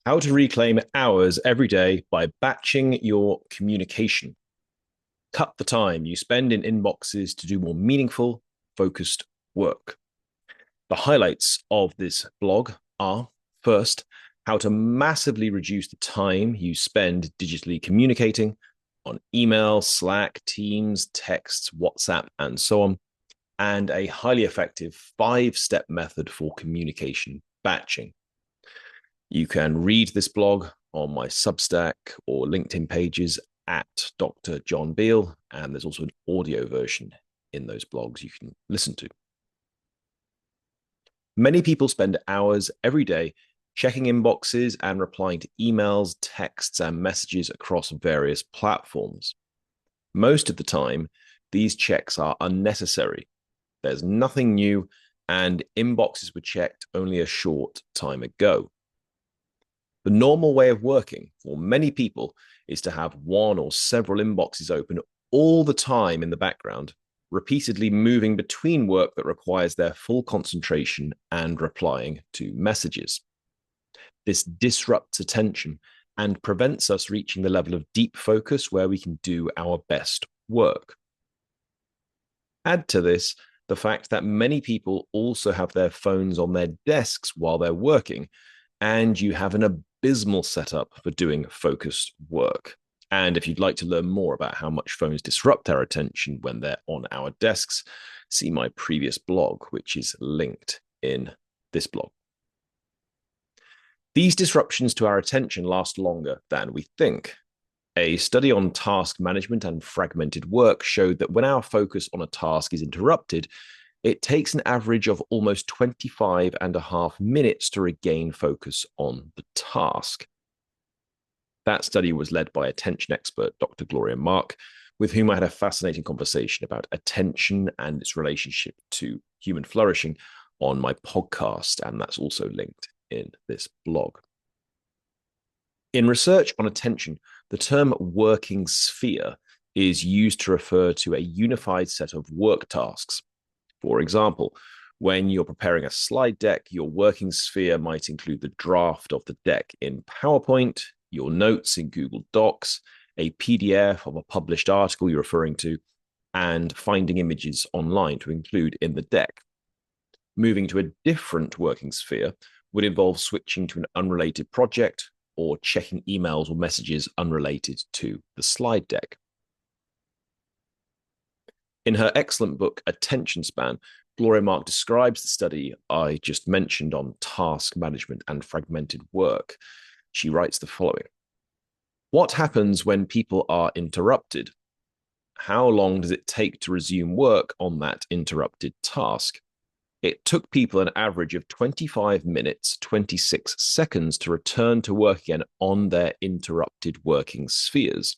How to reclaim hours every day by batching your communication. Cut the time you spend in inboxes to do more meaningful, focused work. The highlights of this blog are: first, how to massively reduce the time you spend digitally communicating on email, Slack, Teams, texts, WhatsApp, and so on, and a highly effective 5-step method for communication batching. You can read this blog on my Substack or LinkedIn pages at Dr. John Beale, and there's also an audio version in those blogs you can listen to. Many people spend hours every day checking inboxes and replying to emails, texts, and messages across various platforms. Most of the time, these checks are unnecessary. There's nothing new, and inboxes were checked only a short time ago. The normal way of working for many people is to have one or several inboxes open all the time in the background, repeatedly moving between work that requires their full concentration and replying to messages. This disrupts attention and prevents us reaching the level of deep focus where we can do our best work. Add to this the fact that many people also have their phones on their desks while they're working, and you have an abysmal setup for doing focused work. And if you'd like to learn more about how much phones disrupt our attention when they're on our desks, see my previous blog, which is linked in this blog. These disruptions to our attention last longer than we think. A study on task management and fragmented work showed that when our focus on a task is interrupted, it takes an average of almost 25.5 minutes to regain focus on the task. That study was led by attention expert Dr. Gloria Mark, with whom I had a fascinating conversation about attention and its relationship to human flourishing on my podcast, and that's also linked in this blog. In research on attention, the term working sphere is used to refer to a unified set of work tasks. For example, when you're preparing a slide deck, your working sphere might include the draft of the deck in PowerPoint, your notes in Google Docs, a PDF of a published article you're referring to, and finding images online to include in the deck. Moving to a different working sphere would involve switching to an unrelated project or checking emails or messages unrelated to the slide deck. In her excellent book, Attention Span, Gloria Mark describes the study I just mentioned on task management and fragmented work. She writes the following: what happens when people are interrupted? How long does it take to resume work on that interrupted task? It took people an average of 25 minutes, 26 seconds to return to work again on their interrupted working spheres.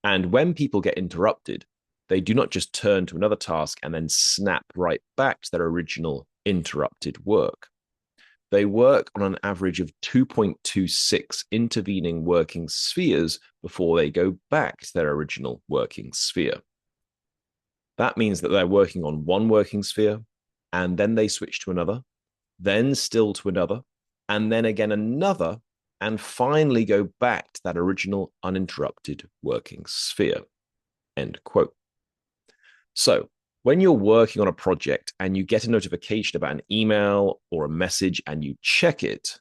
And when people get interrupted, they do not just turn to another task and then snap right back to their original interrupted work. They work on an average of 2.26 intervening working spheres before they go back to their original working sphere. That means that they're working on one working sphere, and then they switch to another, then still to another, and then again another, and finally go back to that original uninterrupted working sphere. End quote. So, when you're working on a project and you get a notification about an email or a message and you check it,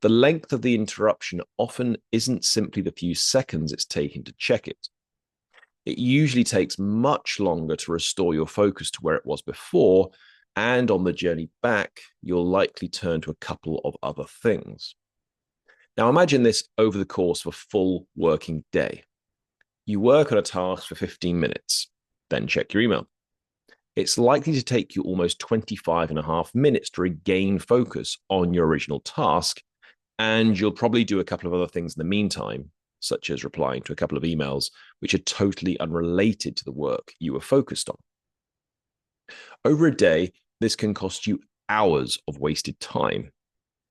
the length of the interruption often isn't simply the few seconds it's taken to check it. It usually takes much longer to restore your focus to where it was before, and on the journey back, you'll likely turn to a couple of other things. Now, imagine this over the course of a full working day. You work on a task for 15 minutes, then check your email. It's likely to take you almost 25.5 minutes to regain focus on your original task, and you'll probably do a couple of other things in the meantime, such as replying to a couple of emails which are totally unrelated to the work you were focused on. Over a day, this can cost you hours of wasted time.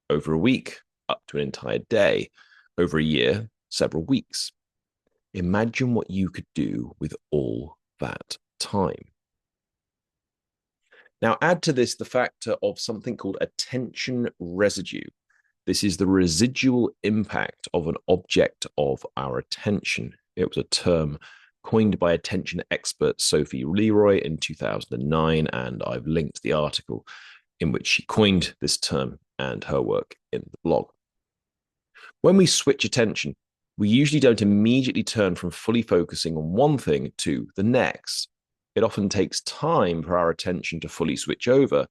Over a week, up to an entire day. Over a year, several weeks. Imagine what you could do with all that time. Now, add to this the factor of something called attention residue. This is the residual impact of an object of our attention. It was a term coined by attention expert Sophie Leroy in 2009, and I've linked the article in which she coined this term and her work in the blog. When we switch attention, we usually don't immediately turn from fully focusing on one thing to the next. It often takes time for our attention to fully switch over,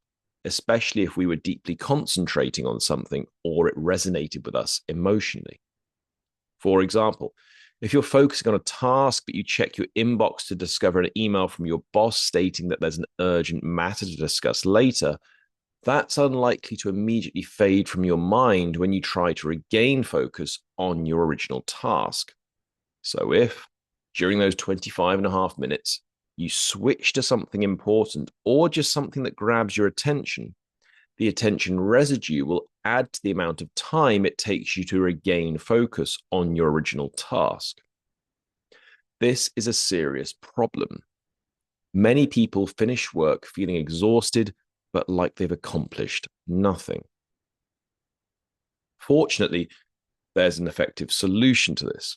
especially if we were deeply concentrating on something or it resonated with us emotionally. For example, if you're focusing on a task but you check your inbox to discover an email from your boss stating that there's an urgent matter to discuss later, that's unlikely to immediately fade from your mind when you try to regain focus on your original task. So if, during those 25.5 minutes, you switch to something important or just something that grabs your attention, the attention residue will add to the amount of time it takes you to regain focus on your original task. This is a serious problem. Many people finish work feeling exhausted, but like they've accomplished nothing. Fortunately, there's an effective solution to this.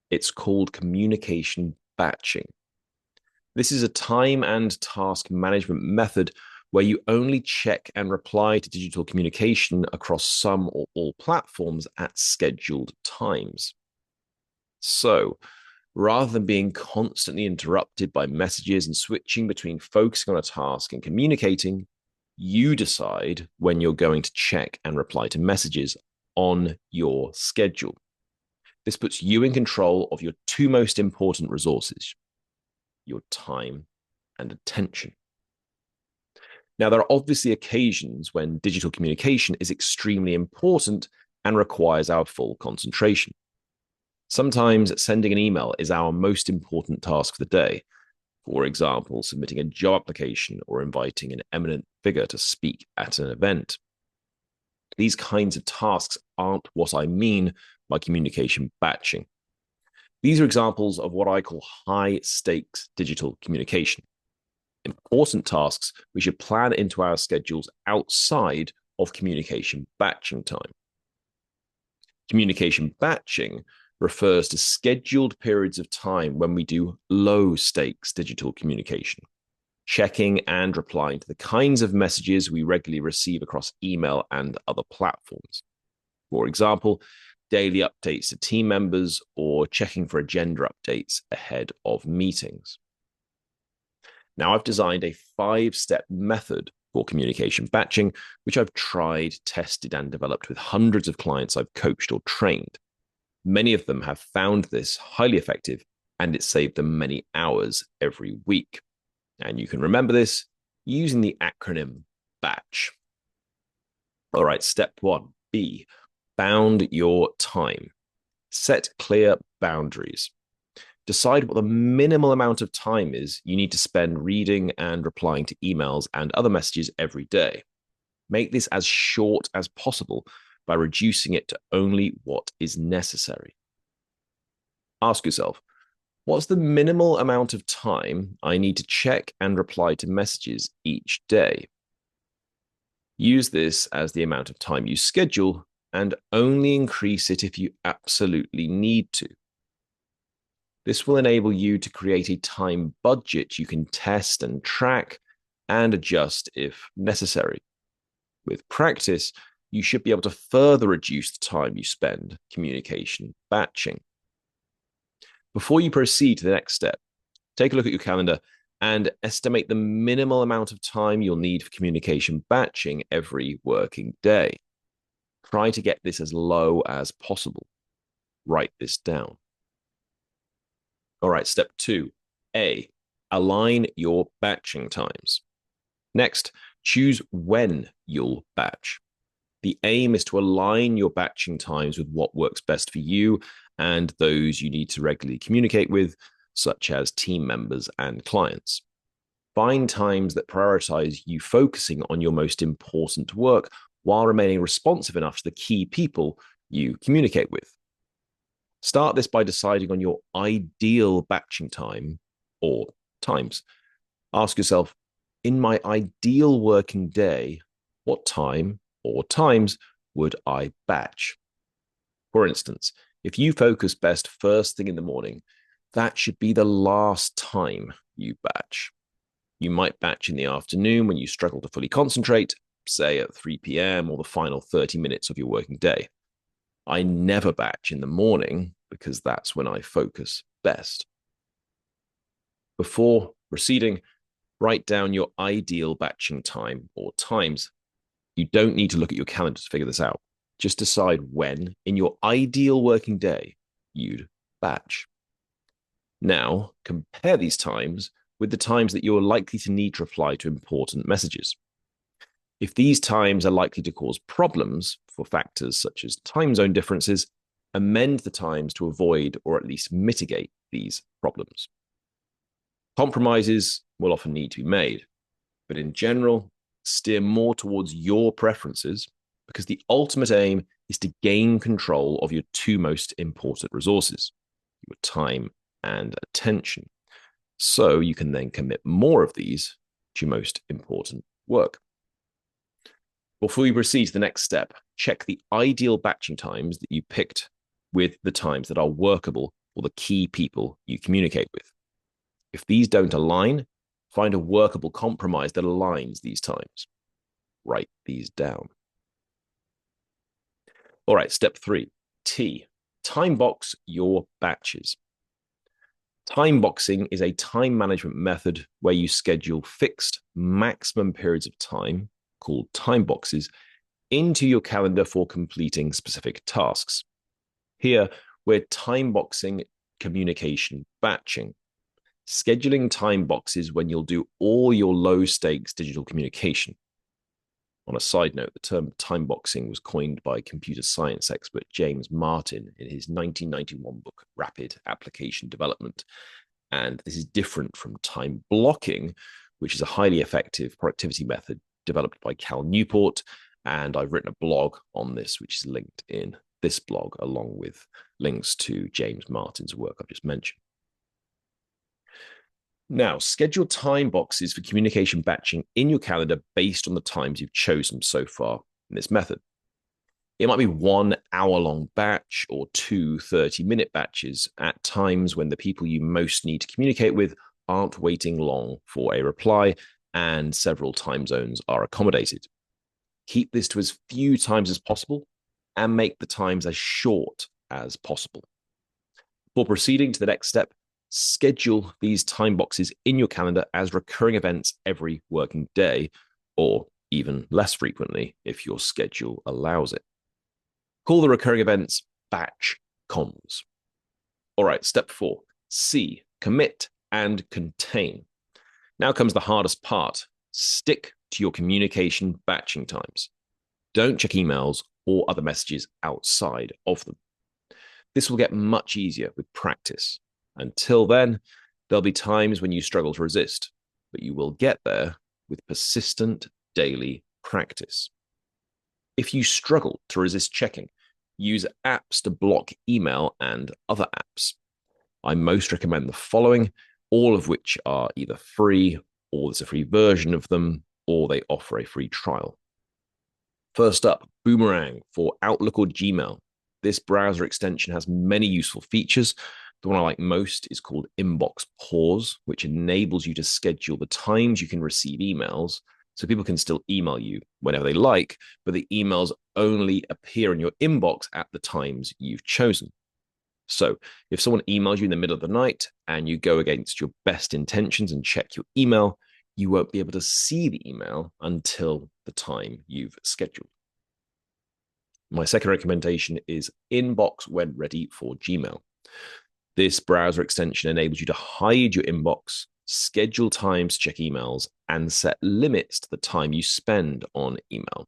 It's called communication batching. This is a time and task management method where you only check and reply to digital communication across some or all platforms at scheduled times. So, rather than being constantly interrupted by messages and switching between focusing on a task and communicating, you decide when you're going to check and reply to messages on your schedule. This puts you in control of your two most important resources, your time and attention. Now, there are obviously occasions when digital communication is extremely important and requires our full concentration. Sometimes sending an email is our most important task for the day. For example, submitting a job application or inviting an eminent figure to speak at an event. These kinds of tasks aren't what I mean by communication batching. These are examples of what I call high-stakes digital communication. Important tasks we should plan into our schedules outside of communication batching time. Communication batching refers to scheduled periods of time when we do low-stakes digital communication, checking and replying to the kinds of messages we regularly receive across email and other platforms. For example, daily updates to team members or checking for agenda updates ahead of meetings. Now, I've designed a 5-step method for communication batching, which I've tried, tested, and developed with hundreds of clients I've coached or trained. Many of them have found this highly effective, and it saved them many hours every week. And you can remember this using the acronym BATCH. All right, step 1, B, bound your time. Set clear boundaries. Decide what the minimal amount of time is you need to spend reading and replying to emails and other messages every day. Make this as short as possible by reducing it to only what is necessary. Ask yourself, what's the minimal amount of time I need to check and reply to messages each day? Use this as the amount of time you schedule and only increase it if you absolutely need to. This will enable you to create a time budget you can test and track and adjust if necessary. With practice, you should be able to further reduce the time you spend communication batching. Before you proceed to the next step, take a look at your calendar and estimate the minimal amount of time you'll need for communication batching every working day. Try to get this as low as possible. Write this down. All right, step 2, A, align your batching times. Next, choose when you'll batch. The aim is to align your batching times with what works best for you and those you need to regularly communicate with, such as team members and clients. Find times that prioritize you focusing on your most important work while remaining responsive enough to the key people you communicate with. Start this by deciding on your ideal batching time or times. Ask yourself, in my ideal working day, what time or times would I batch? For instance, if you focus best first thing in the morning, that should be the last time you batch. You might batch in the afternoon when you struggle to fully concentrate, say at 3 p.m. or the final 30 minutes of your working day. I never batch in the morning because that's when I focus best. Before proceeding, write down your ideal batching time or times. You don't need to look at your calendar to figure this out. Just decide when, in your ideal working day, you'd batch. Now, compare these times with the times that you're likely to need to reply to important messages. If these times are likely to cause problems for factors such as time zone differences, amend the times to avoid or at least mitigate these problems. Compromises will often need to be made, but in general, steer more towards your preferences because the ultimate aim is to gain control of your two most important resources, your time and attention, so you can then commit more of these to your most important work. Before we proceed to the next step, check the ideal batching times that you picked with the times that are workable for the key people you communicate with. If these don't align, find a workable compromise that aligns these times. Write these down. All right, step 3, T, time box your batches. Time boxing is a time management method where you schedule fixed maximum periods of time, called time boxes, into your calendar for completing specific tasks. Here, we're time boxing communication batching, scheduling time boxes when you'll do all your low-stakes digital communication. On a side note, the term time boxing was coined by computer science expert James Martin in his 1991 book, Rapid Application Development. And this is different from time blocking, which is a highly effective productivity method developed by Cal Newport. And I've written a blog on this, which is linked in this blog, along with links to James Martin's work I've just mentioned. Now, schedule time boxes for communication batching in your calendar based on the times you've chosen so far in this method. It might be 1 hour-long batch or 2 30-minute batches at times when the people you most need to communicate with aren't waiting long for a reply and several time zones are accommodated. Keep this to as few times as possible and make the times as short as possible. Before proceeding to the next step, schedule these time boxes in your calendar as recurring events every working day, or even less frequently if your schedule allows it. Call the recurring events batch comms. All right, step 4, C, commit and contain. Now comes the hardest part. Stick to your communication batching times. Don't check emails or other messages outside of them. This will get much easier with practice. Until then, there'll be times when you struggle to resist, but you will get there with persistent daily practice. If you struggle to resist checking, use apps to block email and other apps. I most recommend the following, all of which are either free or there's a free version of them, or they offer a free trial. First up, Boomerang for Outlook or Gmail. This browser extension has many useful features. The one I like most is called Inbox Pause, which enables you to schedule the times you can receive emails so people can still email you whenever they like, but the emails only appear in your inbox at the times you've chosen. So if someone emails you in the middle of the night and you go against your best intentions and check your email, you won't be able to see the email until the time you've scheduled. My second recommendation is Inbox when ready for Gmail. This browser extension enables you to hide your inbox, schedule times to check emails, and set limits to the time you spend on email.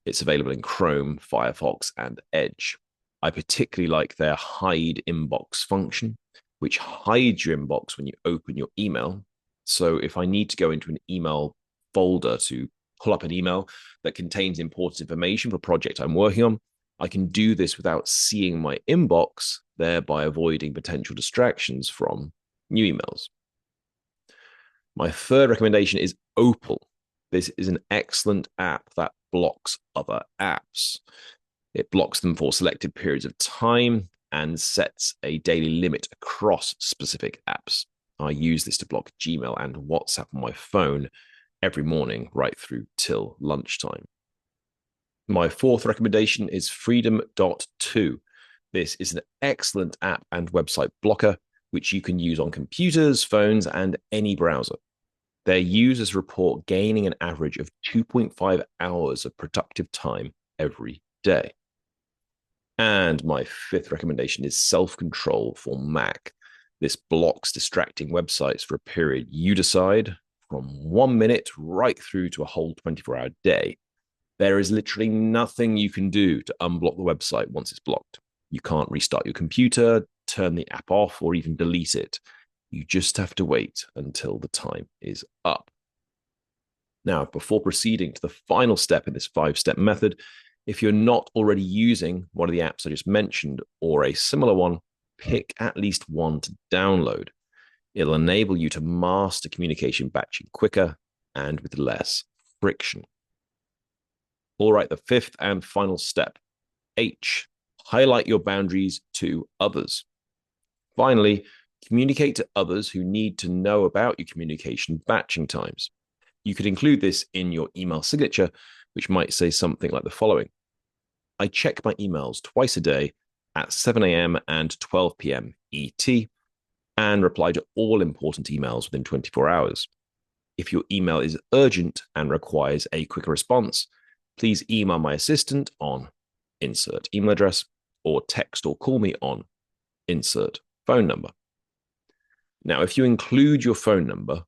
It's available in Chrome, Firefox, and Edge. I particularly like their hide inbox function, which hides your inbox when you open your email. So if I need to go into an email folder to pull up an email that contains important information for a project I'm working on, I can do this without seeing my inbox, thereby avoiding potential distractions from new emails. My third recommendation is Opal. This is an excellent app that blocks other apps. It blocks them for selected periods of time and sets a daily limit across specific apps. I use this to block Gmail and WhatsApp on my phone every morning right through till lunchtime. My fourth recommendation is Freedom.to. This is an excellent app and website blocker, which you can use on computers, phones, and any browser. Their users report gaining an average of 2.5 hours of productive time every day. And my fifth recommendation is Self-Control for Mac. This blocks distracting websites for a period you decide, from 1 minute right through to a whole 24-hour day. There is literally nothing you can do to unblock the website once it's blocked. You can't restart your computer, turn the app off, or even delete it. You just have to wait until the time is up. Now, before proceeding to the final step in this 5-step method, if you're not already using one of the apps I just mentioned or a similar one, pick at least one to download. It'll enable you to master communication batching quicker and with less friction. All right, the fifth and final step. H, highlight your boundaries to others. Finally, communicate to others who need to know about your communication batching times. You could include this in your email signature, which might say something like the following. I check my emails twice a day at 7 a.m. and 12 p.m. ET and reply to all important emails within 24 hours. If your email is urgent and requires a quicker response, please email my assistant on insert email address or text or call me on insert phone number. Now, if you include your phone number,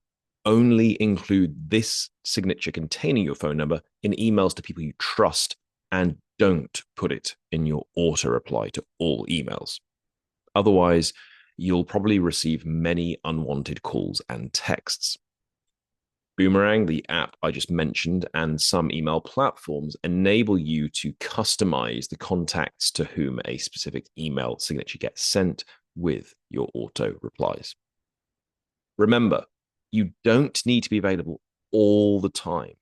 only include this signature containing your phone number in emails to people you trust and don't put it in your auto reply to all emails. Otherwise, you'll probably receive many unwanted calls and texts. Boomerang, the app I just mentioned, and some email platforms enable you to customize the contacts to whom a specific email signature gets sent with your auto replies. Remember, you don't need to be available all the time.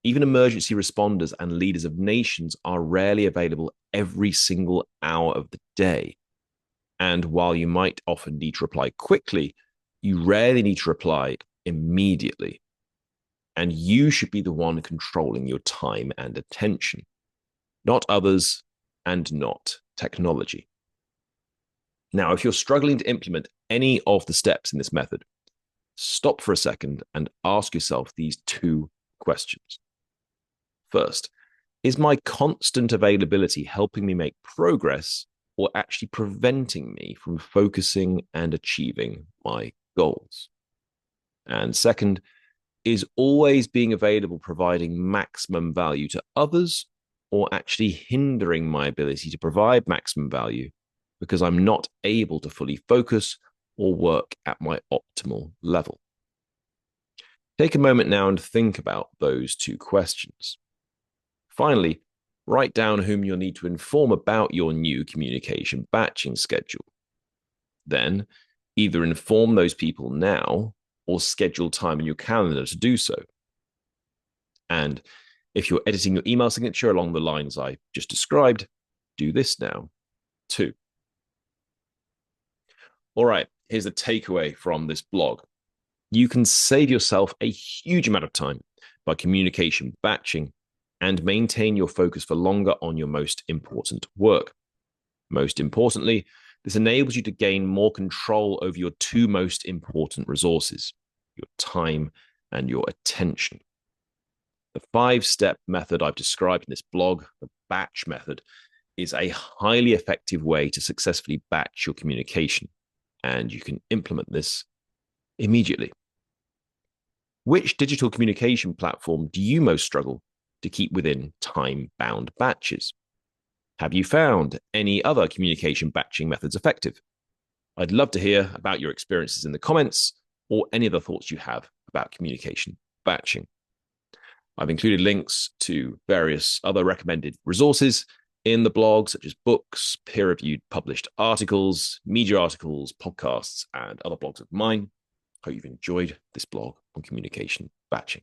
Even emergency responders and leaders of nations are rarely available every single hour of the day. And while you might often need to reply quickly, you rarely need to reply immediately. And you should be the one controlling your time and attention, not others and not technology. Now, if you're struggling to implement any of the steps in this method, stop for a second and ask yourself these two questions. First, is my constant availability helping me make progress or actually preventing me from focusing and achieving my goals? And second, is always being available providing maximum value to others or actually hindering my ability to provide maximum value because I'm not able to fully focus or work at my optimal level? Take a moment now and think about those two questions. Finally, write down whom you'll need to inform about your new communication batching schedule. Then, either inform those people now or schedule time in your calendar to do so. And if you're editing your email signature along the lines I just described, do this now too. All right, here's the takeaway from this blog. You can save yourself a huge amount of time by communication batching and maintain your focus for longer on your most important work. Most importantly, this enables you to gain more control over your two most important resources, your time and your attention. The 5-step method I've described in this blog, the batch method, is a highly effective way to successfully batch your communication, and you can implement this immediately. Which digital communication platform do you most struggle to keep within time-bound batches? Have you found any other communication batching methods effective? I'd love to hear about your experiences in the comments or any other thoughts you have about communication batching. I've included links to various other recommended resources in the blog, such as books, peer-reviewed published articles, media articles, podcasts, and other blogs of mine. Hope you've enjoyed this blog on communication batching.